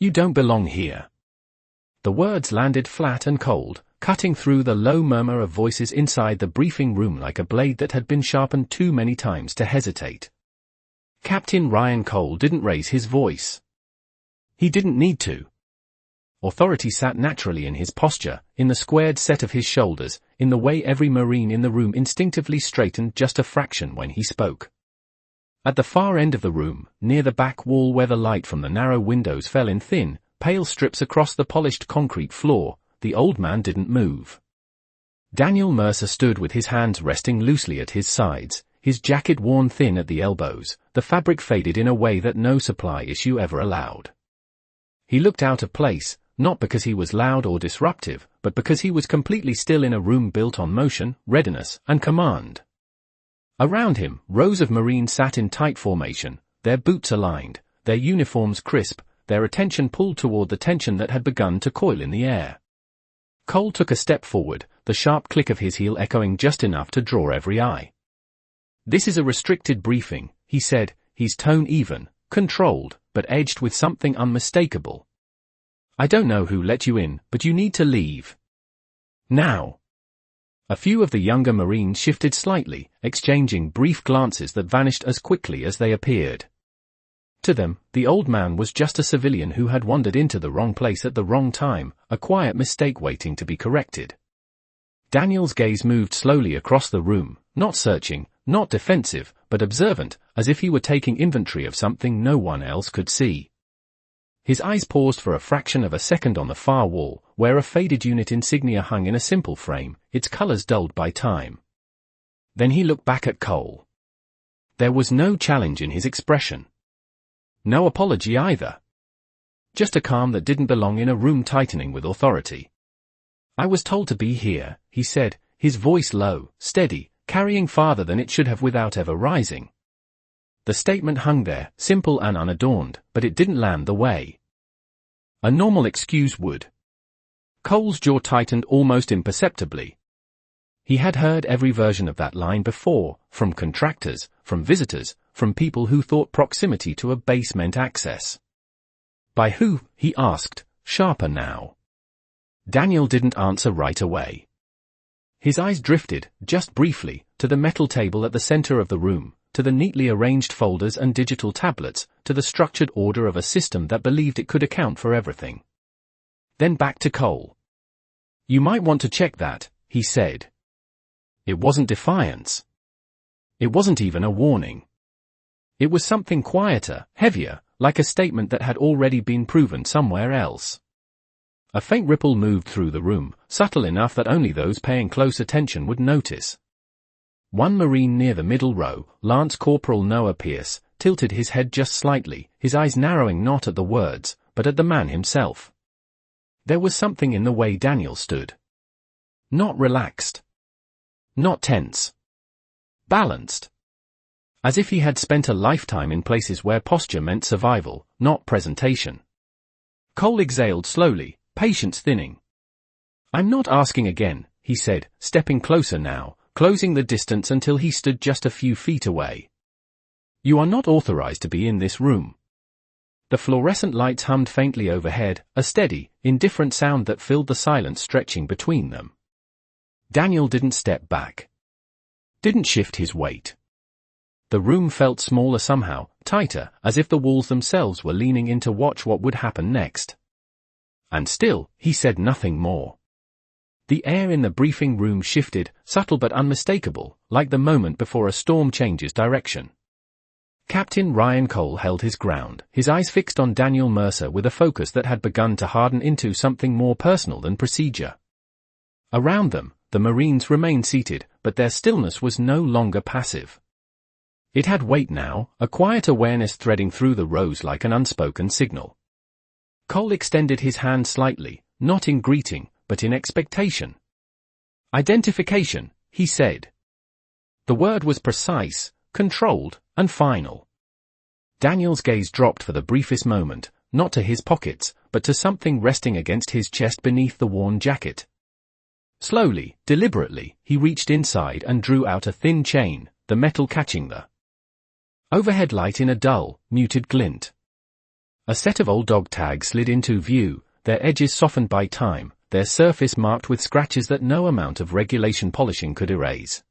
You don't belong here. The words landed flat and cold, cutting through the low murmur of voices inside the briefing room like a blade that had been sharpened too many times to hesitate. Captain Ryan Cole didn't raise his voice. He didn't need to. Authority sat naturally in his posture, in the squared set of his shoulders, in the way every Marine in the room instinctively straightened just a fraction when he spoke. At the far end of the room, near the back wall where the light from the narrow windows fell in thin, pale strips across the polished concrete floor, the old man didn't move. Daniel Mercer stood with his hands resting loosely at his sides, his jacket worn thin at the elbows, the fabric faded in a way that no supply issue ever allowed. He looked out of place, not because he was loud or disruptive, but because he was completely still in a room built on motion, readiness, and command. Around him, rows of Marines sat in tight formation, their boots aligned, their uniforms crisp, their attention pulled toward the tension that had begun to coil in the air. Cole took a step forward, the sharp click of his heel echoing just enough to draw every eye. "This is a restricted briefing," he said, his tone even, controlled, but edged with something unmistakable. "I don't know who let you in, but you need to leave. Now." A few of the younger Marines shifted slightly, exchanging brief glances that vanished as quickly as they appeared. To them, the old man was just a civilian who had wandered into the wrong place at the wrong time, a quiet mistake waiting to be corrected. Daniel's gaze moved slowly across the room, not searching, not defensive, but observant, as if he were taking inventory of something no one else could see. His eyes paused for a fraction of a second on the far wall, where a faded unit insignia hung in a simple frame, its colors dulled by time. Then he looked back at Cole. There was no challenge in his expression. No apology either. Just a calm that didn't belong in a room tightening with authority. "I was told to be here," he said, his voice low, steady, carrying farther than it should have without ever rising. The statement hung there, simple and unadorned, but it didn't land the way a normal excuse would. Cole's jaw tightened almost imperceptibly. He had heard every version of that line before, from contractors, from visitors, from people who thought proximity to a base meant access. By who, he asked, sharper now. Daniel didn't answer right away. His eyes drifted, just briefly, to the metal table at the center of the room, to the neatly arranged folders and digital tablets, to the structured order of a system that believed it could account for everything. Then back to Cole. "You might want to check that," he said. It wasn't defiance. It wasn't even a warning. It was something quieter, heavier, like a statement that had already been proven somewhere else. A faint ripple moved through the room, subtle enough that only those paying close attention would notice. One Marine near the middle row, Lance Corporal Noah Pierce, tilted his head just slightly, his eyes narrowing not at the words, but at the man himself. There was something in the way Daniel stood. Not relaxed. Not tense. Balanced. As if he had spent a lifetime in places where posture meant survival, not presentation. Cole exhaled slowly, patience thinning. "I'm not asking again," he said, stepping closer now, closing the distance until he stood just a few feet away. "You are not authorized to be in this room." The fluorescent lights hummed faintly overhead, a steady, indifferent sound that filled the silence stretching between them. Daniel didn't step back. Didn't shift his weight. The room felt smaller somehow, tighter, as if the walls themselves were leaning in to watch what would happen next. And still, he said nothing more. The air in the briefing room shifted, subtle but unmistakable, like the moment before a storm changes direction. Captain Ryan Cole held his ground, his eyes fixed on Daniel Mercer with a focus that had begun to harden into something more personal than procedure. Around them, the Marines remained seated, but their stillness was no longer passive. It had weight now, a quiet awareness threading through the rows like an unspoken signal. Cole extended his hand slightly, not in greeting, but in expectation. "Identification," he said. The word was precise, controlled, and final. Daniel's gaze dropped for the briefest moment, not to his pockets, but to something resting against his chest beneath the worn jacket. Slowly, deliberately, he reached inside and drew out a thin chain, the metal catching the overhead light in a dull, muted glint. A set of old dog tags slid into view, their edges softened by time, their surface marked with scratches that no amount of regulation polishing could erase.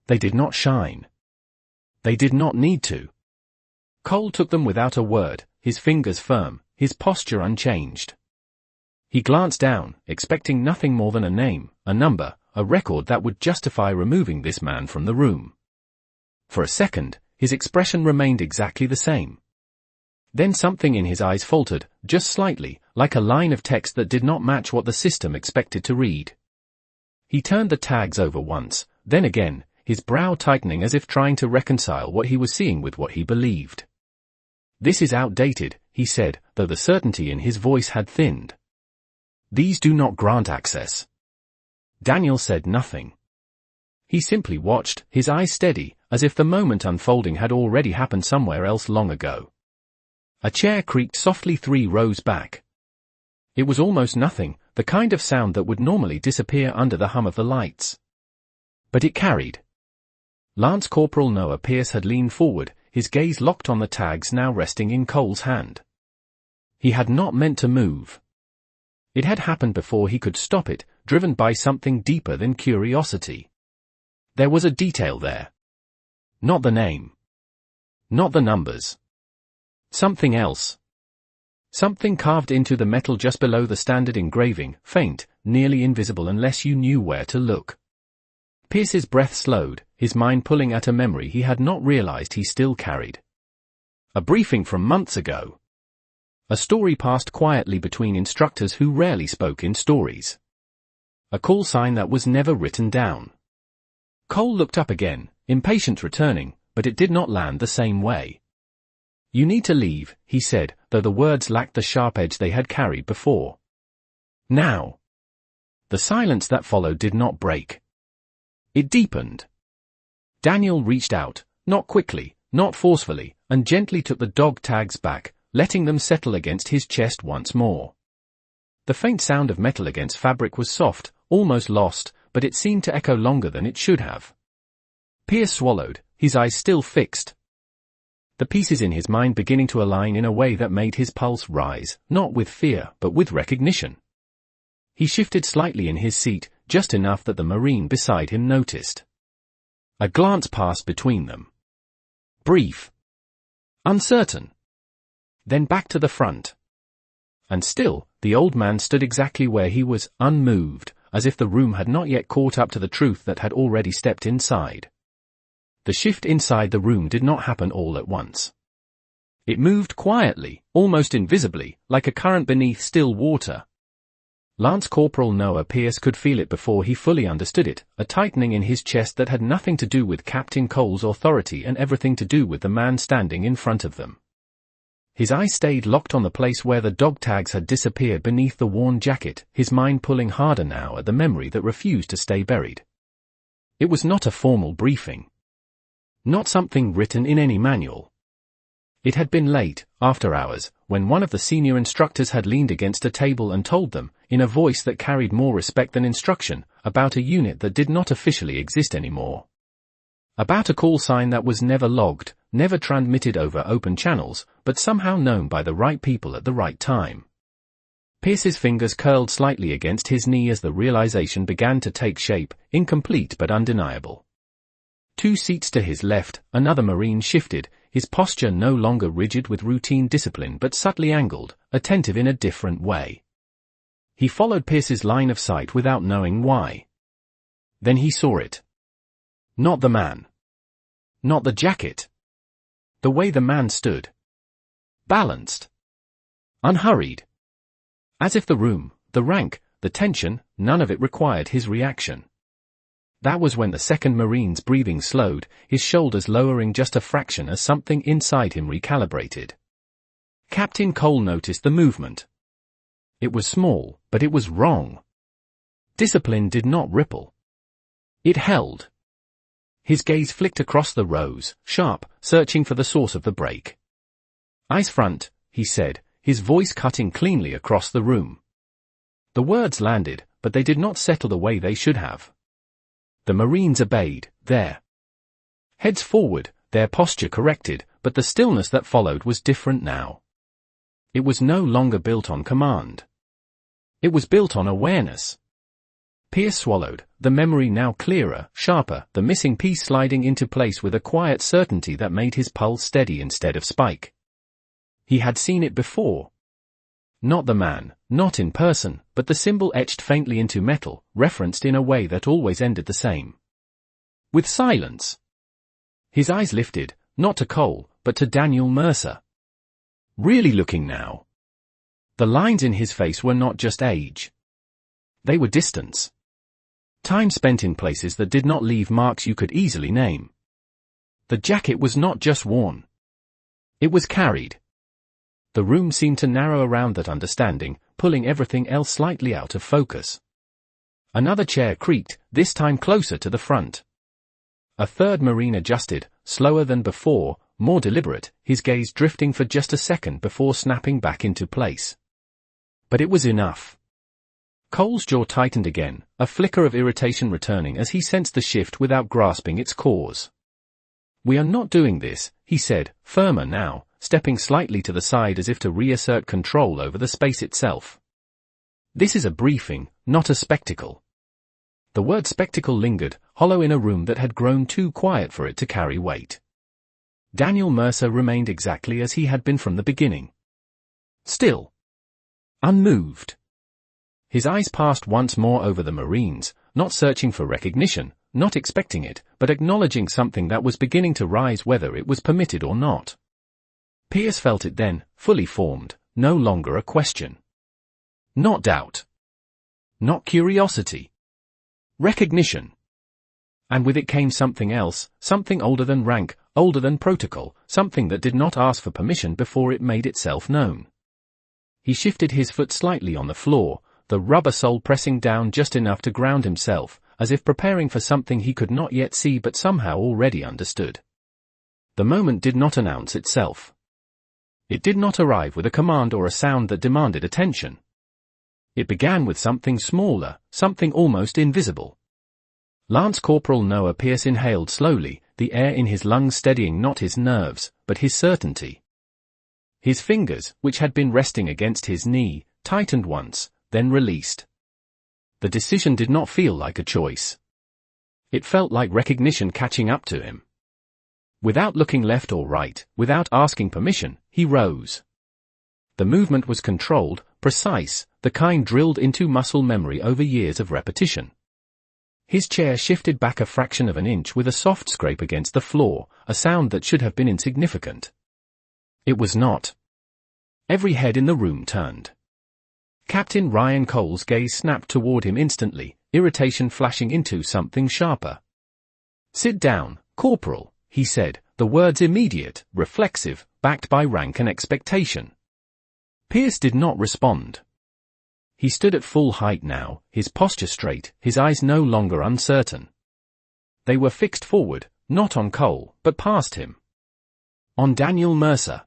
They did not shine. They did not need to. Cole took them without a word, his fingers firm, his posture unchanged. He glanced down, expecting nothing more than a name, a number, a record that would justify removing this man from the room. For a second, his expression remained exactly the same. Then something in his eyes faltered, just slightly, like a line of text that did not match what the system expected to read. He turned the tags over once, then again, his brow tightening as if trying to reconcile what he was seeing with what he believed. "This is outdated," he said, though the certainty in his voice had thinned. "These do not grant access." Daniel said nothing. He simply watched, his eyes steady, as if the moment unfolding had already happened somewhere else long ago. A chair creaked softly 3 rows back. It was almost nothing, the kind of sound that would normally disappear under the hum of the lights. But it carried. Lance Corporal Noah Pierce had leaned forward, his gaze locked on the tags now resting in Cole's hand. He had not meant to move. It had happened before he could stop it, driven by something deeper than curiosity. There was a detail there. Not the name. Not the numbers. Something else. Something carved into the metal just below the standard engraving, faint, nearly invisible unless you knew where to look. Pierce's breath slowed, his mind pulling at a memory he had not realized he still carried. A briefing from months ago. A story passed quietly between instructors who rarely spoke in stories. A call sign that was never written down. Cole looked up again, impatience returning, but it did not land the same way. "You need to leave," he said, though the words lacked the sharp edge they had carried before. "Now." The silence that followed did not break. It deepened. Daniel reached out, not quickly, not forcefully, and gently took the dog tags back, letting them settle against his chest once more. The faint sound of metal against fabric was soft, almost lost, but it seemed to echo longer than it should have. Pierce swallowed, his eyes still fixed. The pieces in his mind beginning to align in a way that made his pulse rise, not with fear, but with recognition. He shifted slightly in his seat, just enough that the Marine beside him noticed. A glance passed between them. Brief. Uncertain. Then back to the front. And still, the old man stood exactly where he was, unmoved, as if the room had not yet caught up to the truth that had already stepped inside. The shift inside the room did not happen all at once. It moved quietly, almost invisibly, like a current beneath still water. Lance Corporal Noah Pierce could feel it before he fully understood it, a tightening in his chest that had nothing to do with Captain Cole's authority and everything to do with the man standing in front of them. His eyes stayed locked on the place where the dog tags had disappeared beneath the worn jacket, his mind pulling harder now at the memory that refused to stay buried. It was not a formal briefing. Not something written in any manual. It had been late, after hours, when one of the senior instructors had leaned against a table and told them, in a voice that carried more respect than instruction, about a unit that did not officially exist anymore. About a call sign that was never logged, never transmitted over open channels, but somehow known by the right people at the right time. Pierce's fingers curled slightly against his knee as the realization began to take shape, incomplete but undeniable. 2 seats to his left, another Marine shifted, his posture no longer rigid with routine discipline but subtly angled, attentive in a different way. He followed Pierce's line of sight without knowing why. Then he saw it. Not the man. Not the jacket. The way the man stood. Balanced. Unhurried. As if the room, the rank, the tension, none of it required his reaction. That was when the second Marine's breathing slowed, his shoulders lowering just a fraction as something inside him recalibrated. Captain Cole noticed the movement. It was small, but it was wrong. Discipline did not ripple. It held. His gaze flicked across the rows, sharp, searching for the source of the break. "Eyes front," he said, his voice cutting cleanly across the room. The words landed, but they did not settle the way they should have. The Marines obeyed, their heads forward, their posture corrected, but the stillness that followed was different now. It was no longer built on command. It was built on awareness. Pierce swallowed, the memory now clearer, sharper, the missing piece sliding into place with a quiet certainty that made his pulse steady instead of spike. He had seen it before. Not the man, not in person, but the symbol etched faintly into metal, referenced in a way that always ended the same. With silence. His eyes lifted, not to Cole, but to Daniel Mercer. Really looking now. The lines in his face were not just age. They were distance. Time spent in places that did not leave marks you could easily name. The jacket was not just worn. It was carried. The room seemed to narrow around that understanding, pulling everything else slightly out of focus. Another chair creaked, this time closer to the front. A third Marine adjusted, slower than before, more deliberate, his gaze drifting for just a second before snapping back into place. But it was enough. Cole's jaw tightened again, a flicker of irritation returning as he sensed the shift without grasping its cause. "We are not doing this," he said, firmer now, stepping slightly to the side as if to reassert control over the space itself. "This is a briefing, not a spectacle." The word spectacle lingered, hollow in a room that had grown too quiet for it to carry weight. Daniel Mercer remained exactly as he had been from the beginning. Still. Unmoved. His eyes passed once more over the Marines, not searching for recognition, not expecting it, but acknowledging something that was beginning to rise whether it was permitted or not. Pierce felt it then, fully formed, no longer a question. Not doubt. Not curiosity. Recognition. And with it came something else, something older than rank, older than protocol, something that did not ask for permission before it made itself known. He shifted his foot slightly on the floor, the rubber sole pressing down just enough to ground himself, as if preparing for something he could not yet see but somehow already understood. The moment did not announce itself. It did not arrive with a command or a sound that demanded attention. It began with something smaller, something almost invisible. Lance Corporal Noah Pierce inhaled slowly, the air in his lungs steadying not his nerves, but his certainty. His fingers, which had been resting against his knee, tightened once, then released. The decision did not feel like a choice. It felt like recognition catching up to him. Without looking left or right, without asking permission, he rose. The movement was controlled, precise, the kind drilled into muscle memory over years of repetition. His chair shifted back a fraction of an inch with a soft scrape against the floor, a sound that should have been insignificant. It was not. Every head in the room turned. Captain Ryan Cole's gaze snapped toward him instantly, irritation flashing into something sharper. "Sit down, Corporal," he said, the words immediate, reflexive, backed by rank and expectation. Pierce did not respond. He stood at full height now, his posture straight, his eyes no longer uncertain. They were fixed forward, not on Cole, but past him. On Daniel Mercer.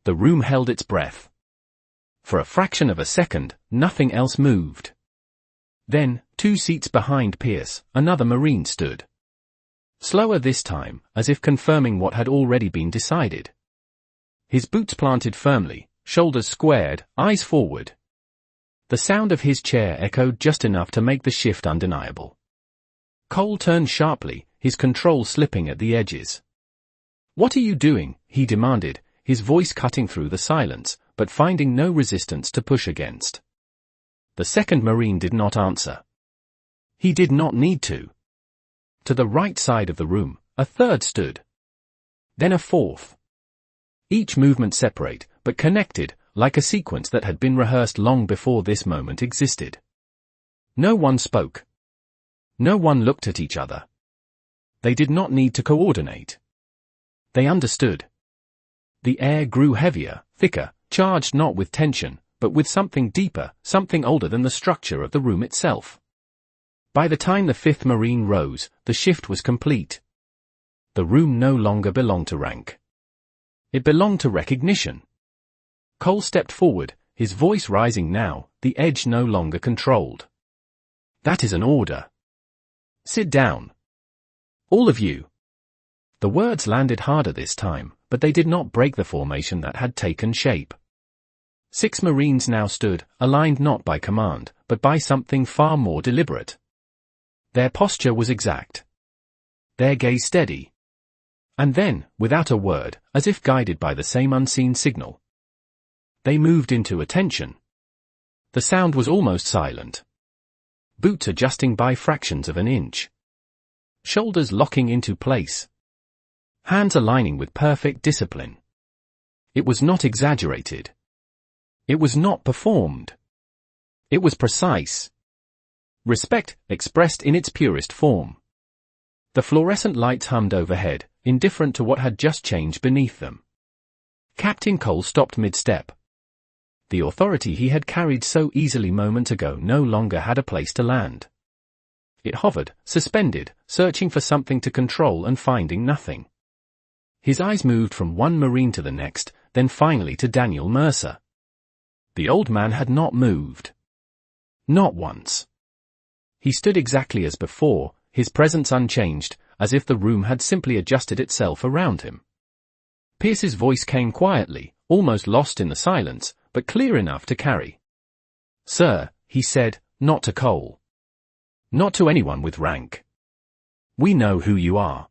The room held its breath. For a fraction of a second, nothing else moved. Then, 2 seats behind Pierce, another Marine stood. Slower this time, as if confirming what had already been decided. His boots planted firmly, shoulders squared, eyes forward. The sound of his chair echoed just enough to make the shift undeniable. Cole turned sharply, his control slipping at the edges. "What are you doing?" he demanded, his voice cutting through the silence, but finding no resistance to push against. The second Marine did not answer. He did not need to. To the right side of the room, a third stood. Then a fourth. Each movement separate, but connected, like a sequence that had been rehearsed long before this moment existed. No one spoke. No one looked at each other. They did not need to coordinate. They understood. The air grew heavier, thicker, charged not with tension, but with something deeper, something older than the structure of the room itself. By the time the 5th Marine rose, the shift was complete. The room no longer belonged to rank. It belonged to recognition. Cole stepped forward, his voice rising now, the edge no longer controlled. "That is an order. Sit down. All of you." The words landed harder this time, but they did not break the formation that had taken shape. 6 Marines now stood, aligned not by command, but by something far more deliberate. Their posture was exact. Their gaze steady. And then, without a word, as if guided by the same unseen signal, they moved into attention. The sound was almost silent. Boots adjusting by fractions of an inch. Shoulders locking into place. Hands aligning with perfect discipline. It was not exaggerated. It was not performed. It was precise. Respect, expressed in its purest form. The fluorescent lights hummed overhead, indifferent to what had just changed beneath them. Captain Cole stopped mid-step. The authority he had carried so easily moments ago no longer had a place to land. It hovered, suspended, searching for something to control and finding nothing. His eyes moved from one Marine to the next, then finally to Daniel Mercer. The old man had not moved. Not once. He stood exactly as before, his presence unchanged, as if the room had simply adjusted itself around him. Pierce's voice came quietly, almost lost in the silence, but clear enough to carry. "Sir," he said, not to Cole. Not to anyone with rank. "We know who you are."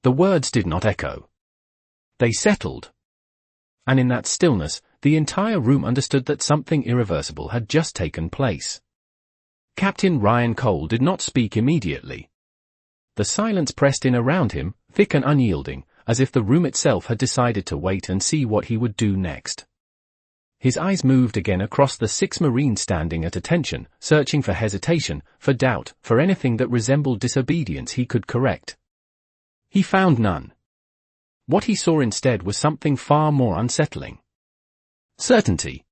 The words did not echo. They settled. And in that stillness, the entire room understood that something irreversible had just taken place. Captain Ryan Cole did not speak immediately. The silence pressed in around him, thick and unyielding, as if the room itself had decided to wait and see what he would do next. His eyes moved again across the 6 Marines standing at attention, searching for hesitation, for doubt, for anything that resembled disobedience he could correct. He found none. What he saw instead was something far more unsettling. Certainty.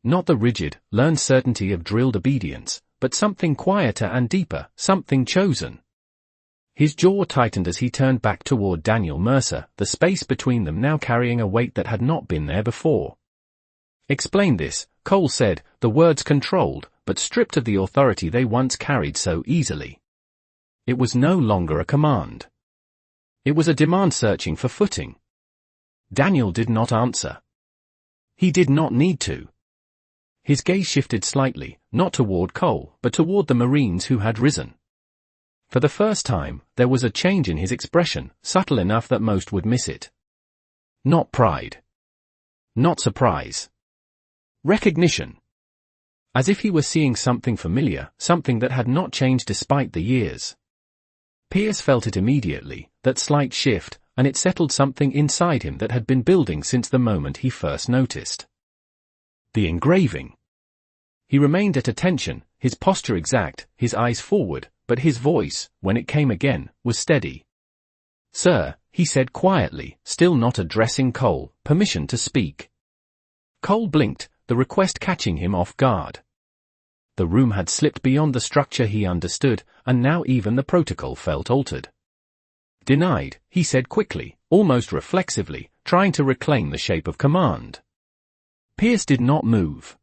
Not the rigid, learned certainty of drilled obedience, but something quieter and deeper, something chosen. His jaw tightened as he turned back toward Daniel Mercer, the space between them now carrying a weight that had not been there before. "Explain this," Cole said, the words controlled, but stripped of the authority they once carried so easily. It was no longer a command. It was a demand searching for footing. Daniel did not answer. He did not need to. His gaze shifted slightly, not toward Cole, but toward the Marines who had risen. For the first time, there was a change in his expression, subtle enough that most would miss it. Not pride. Not surprise. Recognition. As if he were seeing something familiar, something that had not changed despite the years. Pierce felt it immediately, that slight shift, and it settled something inside him that had been building since the moment he first noticed. The engraving. He remained at attention, his posture exact, his eyes forward, but his voice, when it came again, was steady. "Sir," he said quietly, still not addressing Cole, "permission to speak." Cole blinked, the request catching him off guard. The room had slipped beyond the structure he understood, and now even the protocol felt altered. "Denied," he said quickly, almost reflexively, trying to reclaim the shape of command. Pierce did not move.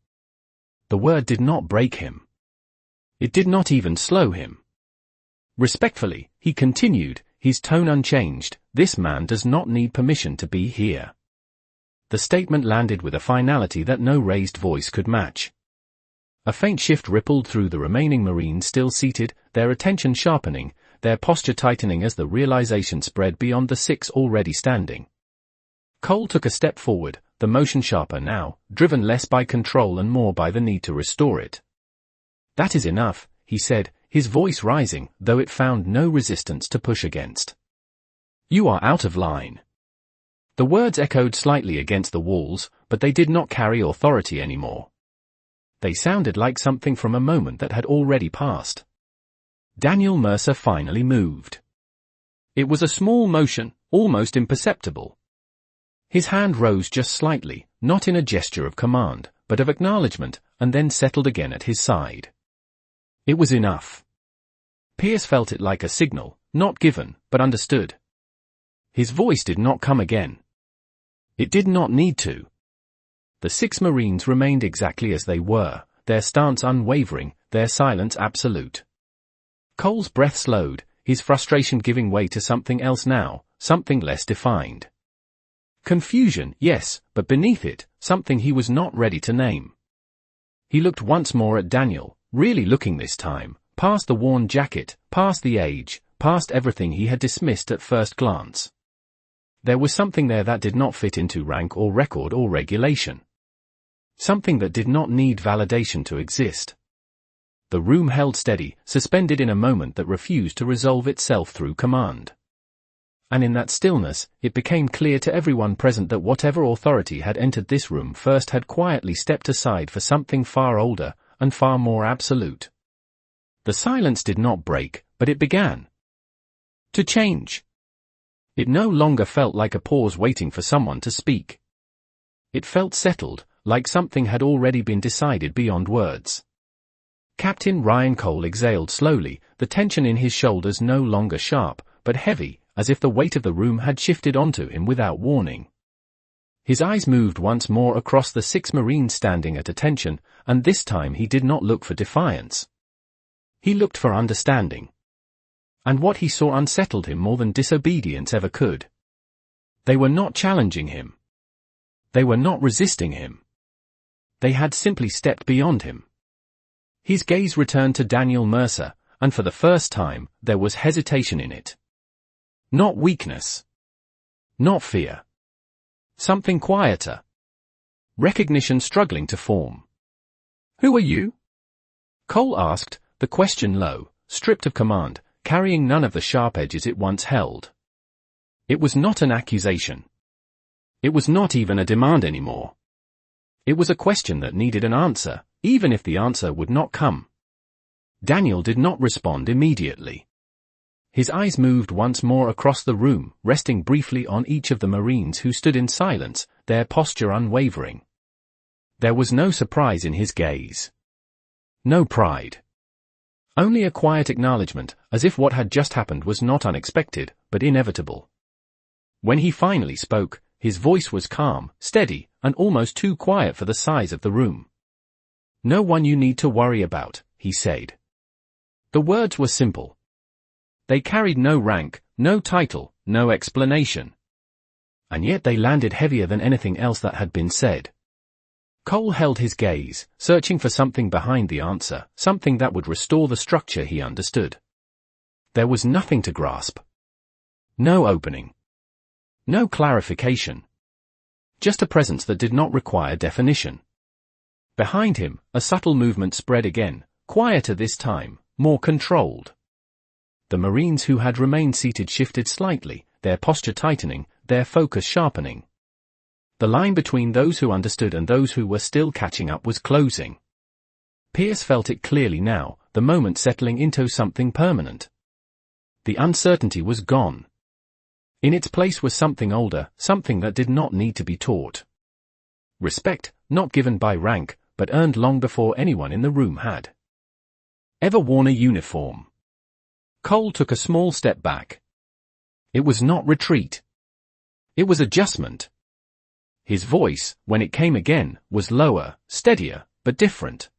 The word did not break him. It did not even slow him. Respectfully, he continued, his tone unchanged, "This man does not need permission to be here." The statement landed with a finality that no raised voice could match. A faint shift rippled through the remaining Marines still seated, their attention sharpening, their posture tightening as the realization spread beyond the 6 already standing. Cole took a step forward, the motion sharper now, driven less by control and more by the need to restore it. "That is enough," he said, his voice rising, though it found no resistance to push against. "You are out of line." The words echoed slightly against the walls, but they did not carry authority anymore. They sounded like something from a moment that had already passed. Daniel Mercer finally moved. It was a small motion, almost imperceptible. His hand rose just slightly, not in a gesture of command, but of acknowledgement, and then settled again at his side. It was enough. Pierce felt it like a signal, not given, but understood. His voice did not come again. It did not need to. The 6 Marines remained exactly as they were, their stance unwavering, their silence absolute. Cole's breath slowed, his frustration giving way to something else now, something less defined. Confusion, yes, but beneath it, something he was not ready to name. He looked once more at Daniel, really looking this time, past the worn jacket, past the age, past everything he had dismissed at first glance. There was something there that did not fit into rank or record or regulation. Something that did not need validation to exist. The room held steady, suspended in a moment that refused to resolve itself through command. And in that stillness, it became clear to everyone present that whatever authority had entered this room first had quietly stepped aside for something far older and far more absolute. The silence did not break, but it began to change. It no longer felt like a pause waiting for someone to speak. It felt settled, like something had already been decided beyond words. Captain Ryan Cole exhaled slowly, the tension in his shoulders no longer sharp, but heavy, as if the weight of the room had shifted onto him without warning. His eyes moved once more across the 6 Marines standing at attention, and this time he did not look for defiance. He looked for understanding. And what he saw unsettled him more than disobedience ever could. They were not challenging him. They were not resisting him. They had simply stepped beyond him. His gaze returned to Daniel Mercer, and for the first time, there was hesitation in it. Not weakness. Not fear. Something quieter. Recognition struggling to form. "Who are you?" Cole asked, the question low, stripped of command, carrying none of the sharp edges it once held. It was not an accusation. It was not even a demand anymore. It was a question that needed an answer, even if the answer would not come. Daniel did not respond immediately. His eyes moved once more across the room, resting briefly on each of the Marines who stood in silence, their posture unwavering. There was no surprise in his gaze. No pride. Only a quiet acknowledgement, as if what had just happened was not unexpected, but inevitable. When he finally spoke, his voice was calm, steady, and almost too quiet for the size of the room. "No one you need to worry about," he said. The words were simple. They carried no rank, no title, no explanation. And yet they landed heavier than anything else that had been said. Cole held his gaze, searching for something behind the answer, something that would restore the structure he understood. There was nothing to grasp. No opening. No clarification. Just a presence that did not require definition. Behind him, a subtle movement spread again, quieter this time, more controlled. The Marines who had remained seated shifted slightly, their posture tightening, their focus sharpening. The line between those who understood and those who were still catching up was closing. Pierce felt it clearly now, the moment settling into something permanent. The uncertainty was gone. In its place was something older, something that did not need to be taught. Respect, not given by rank, but earned long before anyone in the room had ever worn a uniform. Cole took a small step back. It was not retreat. It was adjustment. His voice, when it came again, was lower, steadier, but different.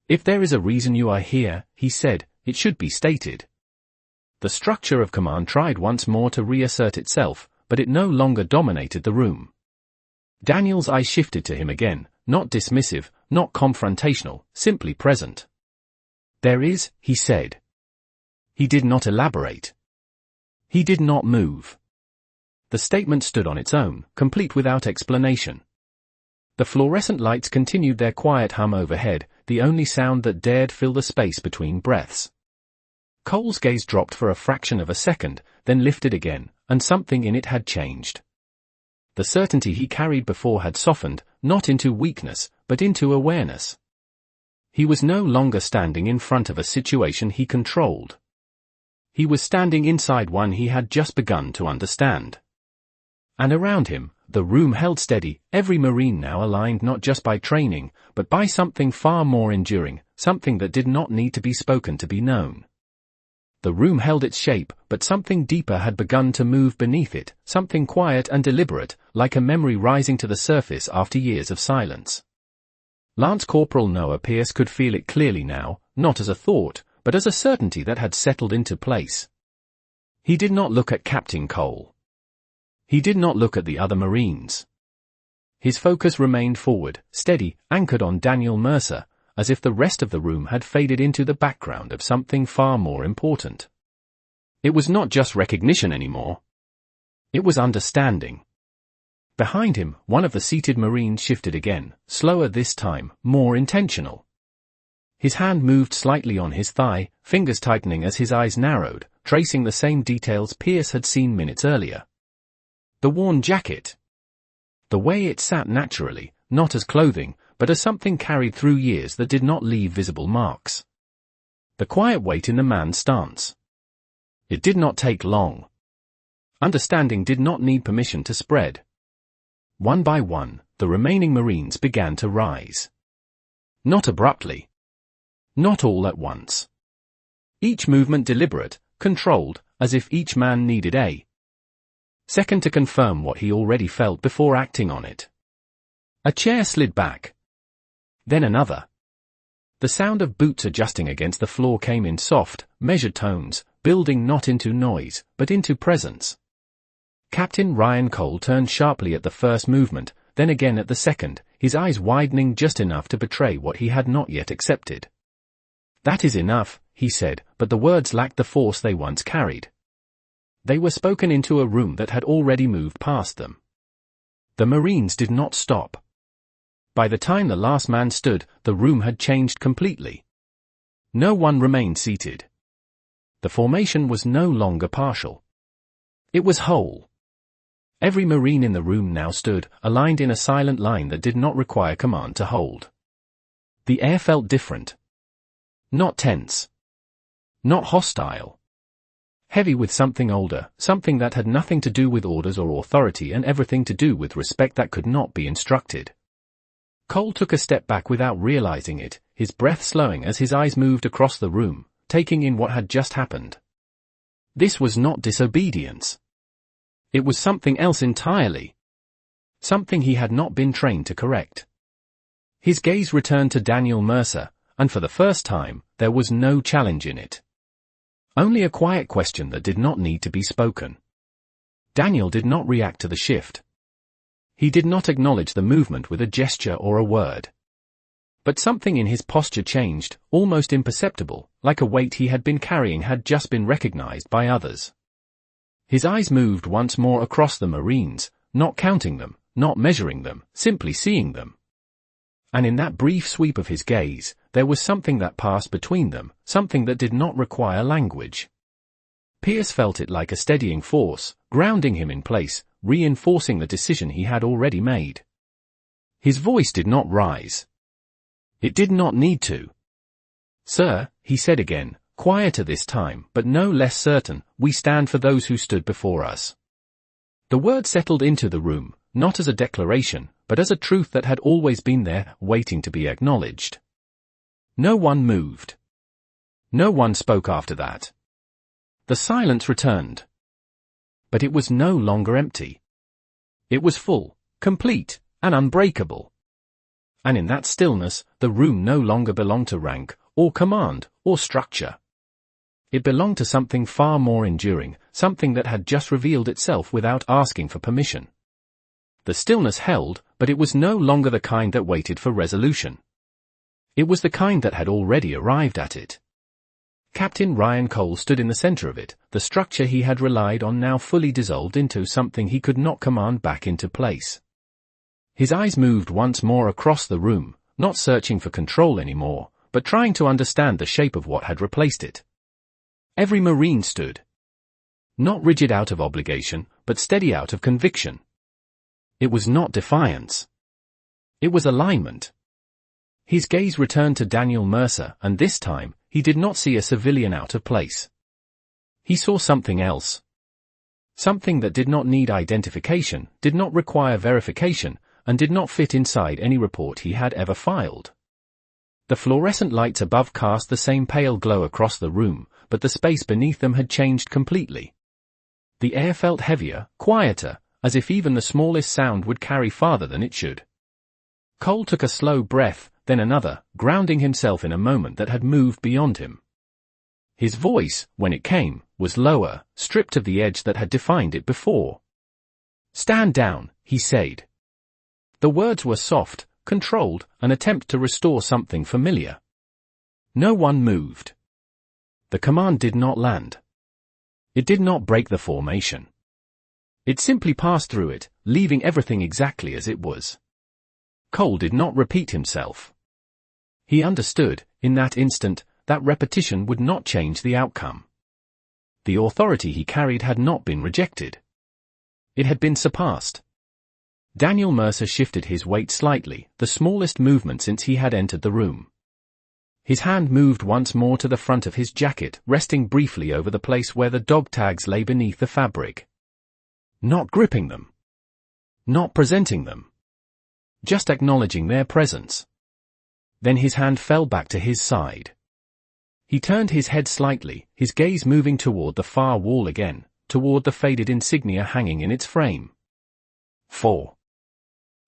"If there is a reason you are here," he said, "it should be stated." The structure of command tried once more to reassert itself, but it no longer dominated the room. Daniel's eyes shifted to him again, not dismissive, not confrontational, simply present. "There is," he said. He did not elaborate. He did not move. The statement stood on its own, complete without explanation. The fluorescent lights continued their quiet hum overhead, the only sound that dared fill the space between breaths. Cole's gaze dropped for a fraction of a second, then lifted again, and something in it had changed. The certainty he carried before had softened, not into weakness, but into awareness. He was no longer standing in front of a situation he controlled. He was standing inside one he had just begun to understand. And around him, the room held steady, every Marine now aligned not just by training, but by something far more enduring, something that did not need to be spoken to be known. The room held its shape, but something deeper had begun to move beneath it, something quiet and deliberate, like a memory rising to the surface after years of silence. Lance Corporal Noah Pierce could feel it clearly now, not as a thought, but as a certainty that had settled into place. He did not look at Captain Cole. He did not look at the other Marines. His focus remained forward, steady, anchored on Daniel Mercer, as if the rest of the room had faded into the background of something far more important. It was not just recognition anymore. It was understanding. Behind him, one of the seated Marines shifted again, slower this time, more intentional. His hand moved slightly on his thigh, fingers tightening as his eyes narrowed, tracing the same details Pierce had seen minutes earlier. The worn jacket. The way it sat naturally, not as clothing, but as something carried through years that did not leave visible marks. The quiet weight in the man's stance. It did not take long. Understanding did not need permission to spread. One by one, the remaining Marines began to rise. Not abruptly. Not all at once. Each movement deliberate, controlled, as if each man needed a second to confirm what he already felt before acting on it. A chair slid back. Then another. The sound of boots adjusting against the floor came in soft, measured tones, building not into noise, but into presence. Captain Ryan Cole turned sharply at the first movement, then again at the second, his eyes widening just enough to betray what he had not yet accepted. "That is enough," he said, but the words lacked the force they once carried. They were spoken into a room that had already moved past them. The Marines did not stop. By the time the last man stood, the room had changed completely. No one remained seated. The formation was no longer partial. It was whole. Every Marine in the room now stood, aligned in a silent line that did not require command to hold. The air felt different. Not tense. Not hostile. Heavy with something older, something that had nothing to do with orders or authority and everything to do with respect that could not be instructed. Cole took a step back without realizing it, his breath slowing as his eyes moved across the room, taking in what had just happened. This was not disobedience. It was something else entirely. Something he had not been trained to correct. His gaze returned to Daniel Mercer, and for the first time, there was no challenge in it. Only a quiet question that did not need to be spoken. Daniel did not react to the shift. He did not acknowledge the movement with a gesture or a word. But something in his posture changed, almost imperceptible, like a weight he had been carrying had just been recognized by others. His eyes moved once more across the Marines, not counting them, not measuring them, simply seeing them. And in that brief sweep of his gaze, there was something that passed between them, something that did not require language. Pierce felt it like a steadying force, grounding him in place, reinforcing the decision he had already made. His voice did not rise. It did not need to. "Sir," he said again, quieter this time, but no less certain, "we stand for those who stood before us." The word settled into the room, not as a declaration, but as a truth that had always been there, waiting to be acknowledged. No one moved. No one spoke after that. The silence returned. But it was no longer empty. It was full, complete, and unbreakable. And in that stillness, the room no longer belonged to rank, or command, or structure. It belonged to something far more enduring, something that had just revealed itself without asking for permission. The stillness held, but it was no longer the kind that waited for resolution. It was the kind that had already arrived at it. Captain Ryan Cole stood in the center of it, the structure he had relied on now fully dissolved into something he could not command back into place. His eyes moved once more across the room, not searching for control anymore, but trying to understand the shape of what had replaced it. Every Marine stood. Not rigid out of obligation, but steady out of conviction. It was not defiance. It was alignment. His gaze returned to Daniel Mercer, and this time, he did not see a civilian out of place. He saw something else. Something that did not need identification, did not require verification, and did not fit inside any report he had ever filed. The fluorescent lights above cast the same pale glow across the room, but the space beneath them had changed completely. The air felt heavier, quieter, as if even the smallest sound would carry farther than it should. Cole took a slow breath, then another, grounding himself in a moment that had moved beyond him. His voice, when it came, was lower, stripped of the edge that had defined it before. "Stand down," he said. The words were soft, controlled, an attempt to restore something familiar. No one moved. The command did not land. It did not break the formation. It simply passed through it, leaving everything exactly as it was. Cole did not repeat himself. He understood, in that instant, that repetition would not change the outcome. The authority he carried had not been rejected. It had been surpassed. Daniel Mercer shifted his weight slightly, the smallest movement since he had entered the room. His hand moved once more to the front of his jacket, resting briefly over the place where the dog tags lay beneath the fabric. Not gripping them. Not presenting them. Just acknowledging their presence. Then his hand fell back to his side. He turned his head slightly, his gaze moving toward the far wall again, toward the faded insignia hanging in its frame. 4.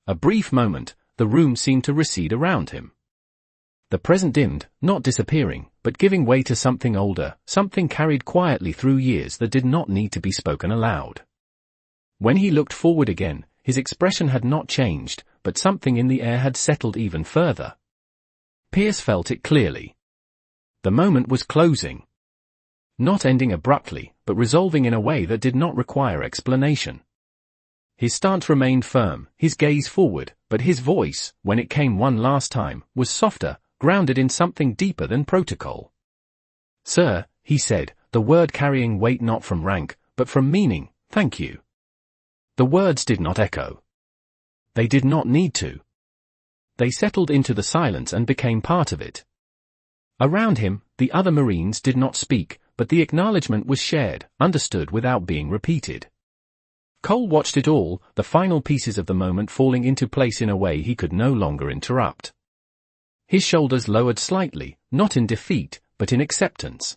A brief moment, the room seemed to recede around him. The present dimmed, not disappearing, but giving way to something older, something carried quietly through years that did not need to be spoken aloud. When he looked forward again, his expression had not changed, but something in the air had settled even further. Pierce felt it clearly. The moment was closing. Not ending abruptly, but resolving in a way that did not require explanation. His stance remained firm, his gaze forward, but his voice, when it came one last time, was softer, grounded in something deeper than protocol. "Sir," he said, the word carrying weight not from rank, but from meaning, "thank you." The words did not echo. They did not need to. They settled into the silence and became part of it. Around him, the other Marines did not speak, but the acknowledgement was shared, understood without being repeated. Cole watched it all, the final pieces of the moment falling into place in a way he could no longer interrupt. His shoulders lowered slightly, not in defeat, but in acceptance.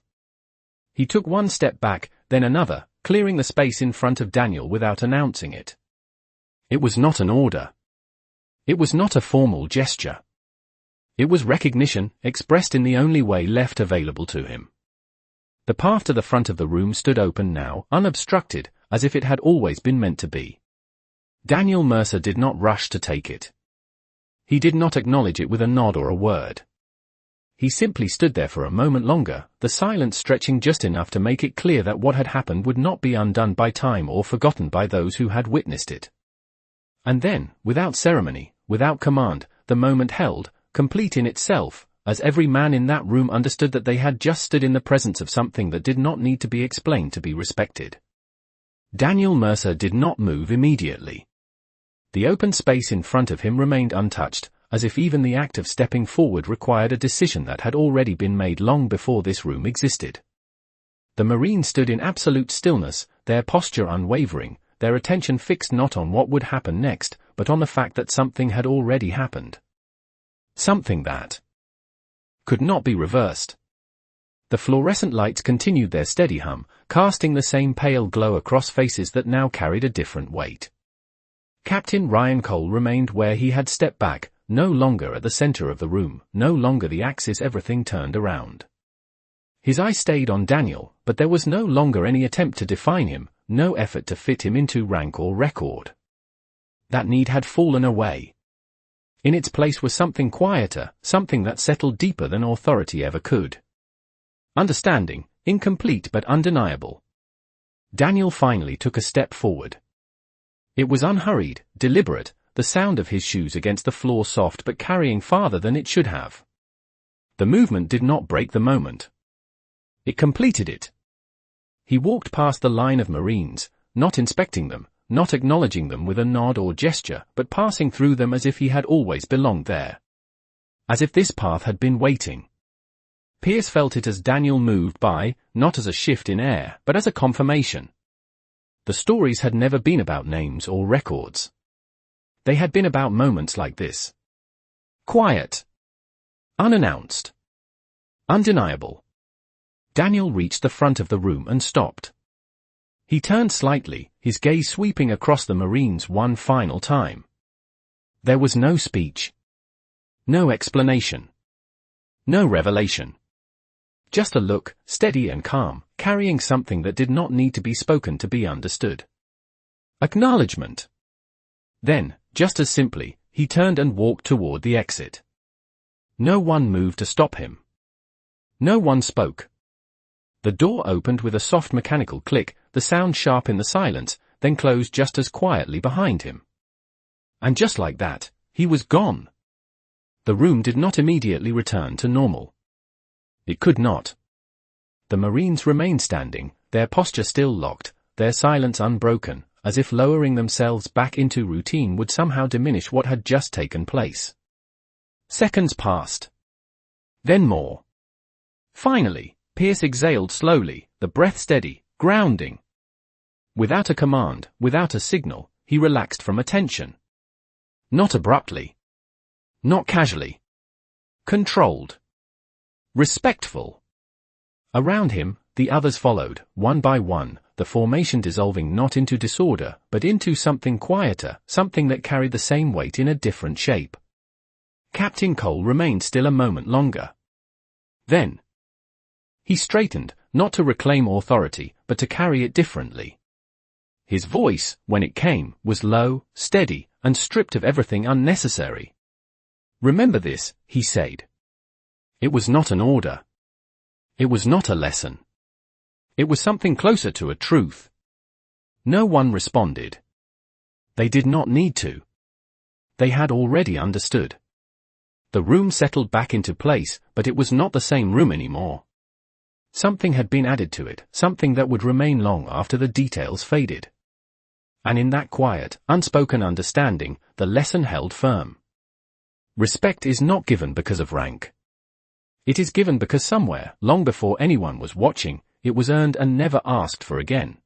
He took one step back, then another, clearing the space in front of Daniel without announcing it. It was not an order. It was not a formal gesture. It was recognition, expressed in the only way left available to him. The path to the front of the room stood open now, unobstructed, as if it had always been meant to be. Daniel Mercer did not rush to take it. He did not acknowledge it with a nod or a word. He simply stood there for a moment longer, the silence stretching just enough to make it clear that what had happened would not be undone by time or forgotten by those who had witnessed it. And then, without ceremony, without command, the moment held, complete in itself, as every man in that room understood that they had just stood in the presence of something that did not need to be explained to be respected. Daniel Mercer did not move immediately. The open space in front of him remained untouched, as if even the act of stepping forward required a decision that had already been made long before this room existed. The Marines stood in absolute stillness, their posture unwavering, their attention fixed not on what would happen next, but on the fact that something had already happened. Something that could not be reversed. The fluorescent lights continued their steady hum, casting the same pale glow across faces that now carried a different weight. Captain Ryan Cole remained where he had stepped back, no longer at the center of the room, no longer the axis everything turned around. His eye stayed on Daniel, but there was no longer any attempt to define him, no effort to fit him into rank or record. That need had fallen away. In its place was something quieter, something that settled deeper than authority ever could. Understanding, incomplete but undeniable. Daniel finally took a step forward. It was unhurried, deliberate, the sound of his shoes against the floor soft but carrying farther than it should have. The movement did not break the moment. It completed it. He walked past the line of Marines, not inspecting them, not acknowledging them with a nod or gesture, but passing through them as if he had always belonged there. As if this path had been waiting. Pierce felt it as Daniel moved by, not as a shift in air, but as a confirmation. The stories had never been about names or records. They had been about moments like this. Quiet. Unannounced. Undeniable. Daniel reached the front of the room and stopped. He turned slightly, his gaze sweeping across the Marines one final time. There was no speech. No explanation. No revelation. Just a look, steady and calm, carrying something that did not need to be spoken to be understood. Acknowledgement. Then, just as simply, he turned and walked toward the exit. No one moved to stop him. No one spoke. The door opened with a soft mechanical click, the sound sharp in the silence, then closed just as quietly behind him. And just like that, he was gone. The room did not immediately return to normal. It could not. The Marines remained standing, their posture still locked, their silence unbroken, as if lowering themselves back into routine would somehow diminish what had just taken place. Seconds passed. Then more. Finally, Pierce exhaled slowly, the breath steady, grounding. Without a command, without a signal, he relaxed from attention. Not abruptly. Not casually. Controlled. Respectful. Around him, the others followed, one by one, the formation dissolving not into disorder, but into something quieter, something that carried the same weight in a different shape. Captain Cole remained still a moment longer. Then, he straightened, not to reclaim authority, but to carry it differently. His voice, when it came, was low, steady, and stripped of everything unnecessary. "Remember this," he said. It was not an order. It was not a lesson. It was something closer to a truth. No one responded. They did not need to. They had already understood. The room settled back into place, but it was not the same room anymore. Something had been added to it, something that would remain long after the details faded. And in that quiet, unspoken understanding, the lesson held firm. Respect is not given because of rank. It is given because somewhere, long before anyone was watching, it was earned and never asked for again.